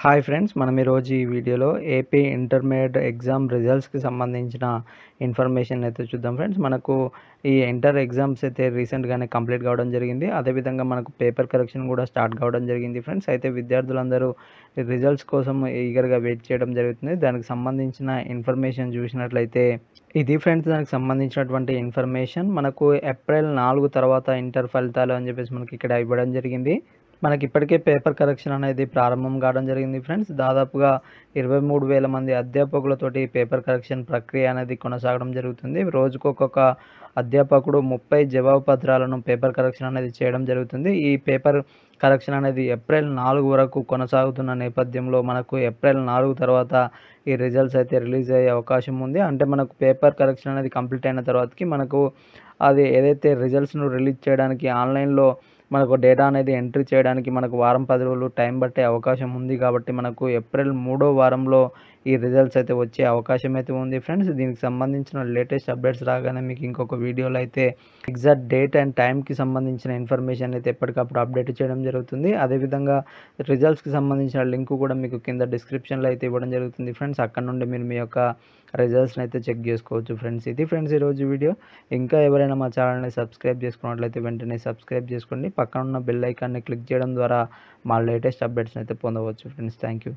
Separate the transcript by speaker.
Speaker 1: Hi friends, మనం ఈరోజు ఈ వీడియోలో ఏపీ ఇంటర్మీడియట్ ఎగ్జామ్ రిజల్ట్స్‌కి సంబంధించిన ఇన్ఫర్మేషన్ అయితే చూద్దాం ఫ్రెండ్స్. మనకు ఈ ఇంటర్ ఎగ్జామ్స్ అయితే రీసెంట్‌గానే కంప్లీట్ కావడం జరిగింది. అదేవిధంగా మనకు పేపర్ కరెక్షన్ కూడా స్టార్ట్ కావడం జరిగింది ఫ్రెండ్స్. అయితే విద్యార్థులందరూ ఈ రిజల్ట్స్ కోసం ఈగర్‌గా వెయిట్ చేయడం జరుగుతుంది. దానికి సంబంధించిన ఇన్ఫర్మేషన్ చూసినట్లయితే ఇది ఫ్రెండ్స్, దానికి సంబంధించినటువంటి ఇన్ఫర్మేషన్ మనకు ఏప్రిల్ 4 తర్వాత ఇంటర్ ఫలితాలు అని చెప్పేసి మనకి ఇక్కడ ఇవ్వడం జరిగింది. మనకిప్పటికే పేపర్ కరెక్షన్ అనేది ప్రారంభం కావడం జరిగింది ఫ్రెండ్స్. దాదాపుగా 23,000 మంది అధ్యాపకులతోటి పేపర్ కరెక్షన్ ప్రక్రియ అనేది కొనసాగడం జరుగుతుంది. రోజుకొక్కొక్క అధ్యాపకుడు 30 జవాబు పత్రాలను పేపర్ కరెక్షన్ అనేది చేయడం జరుగుతుంది. ఈ పేపర్ కరెక్షన్ అనేది ఏప్రిల్ 4 వరకు కొనసాగుతున్న నేపథ్యంలో మనకు ఏప్రిల్ 4 తర్వాత ఈ రిజల్ట్స్ అయితే రిలీజ్ అయ్యే అవకాశం ఉంది. అంటే మనకు పేపర్ కరెక్షన్ అనేది కంప్లీట్ అయిన తర్వాతకి మనకు అది ఏదైతే రిజల్ట్స్‌ను రిలీజ్ చేయడానికి ఆన్‌లైన్‌లో మనకు డేటా అనేది ఎంట్రీ చేయడానికి మనకు వారం, 10 రోజులు టైం పట్టే అవకాశం ఉంది కాబట్టి మనకు ఏప్రిల్ మూడో వారంలో ఈ రిజల్ట్స్ అయితే వచ్చే అవకాశం అయితే ఉంది ఫ్రెండ్స్. దీనికి సంబంధించిన లేటెస్ట్ అప్డేట్స్ రాగానే మీకు ఇంకొక వీడియోలో అయితే ఎగ్జాక్ట్ డేట్ అండ్ టైంకి సంబంధించిన ఇన్ఫర్మేషన్ అయితే ఎప్పటికప్పుడు అప్డేట్ చేయడం జరుగుతుంది. అదేవిధంగా రిజల్ట్స్‌కి సంబంధించిన లింక్ కూడా మీకు కింద డిస్క్రిప్షన్‌లో అయితే ఇవ్వడం జరుగుతుంది ఫ్రెండ్స్. అక్కడ నుండి మీరు మీ యొక్క రిజల్ట్స్‌ని అయితే చెక్ చేసుకోవచ్చు ఫ్రెండ్స్. ఇది ఫ్రెండ్స్ ఈరోజు వీడియో. ఇంకా ఎవరైనా మా ఛానల్‌ని సబ్స్క్రైబ్ చేసుకున్నట్లయితే వెంటనే సబ్స్క్రైబ్ చేసుకోండి. పక్కన ఉన్న బెల్ ఐకాన్‌ని క్లిక్ చేయడం ద్వారా మా లేటెస్ట్ అప్డేట్స్‌ని అయితే పొందవచ్చు ఫ్రెండ్స్. Thank you.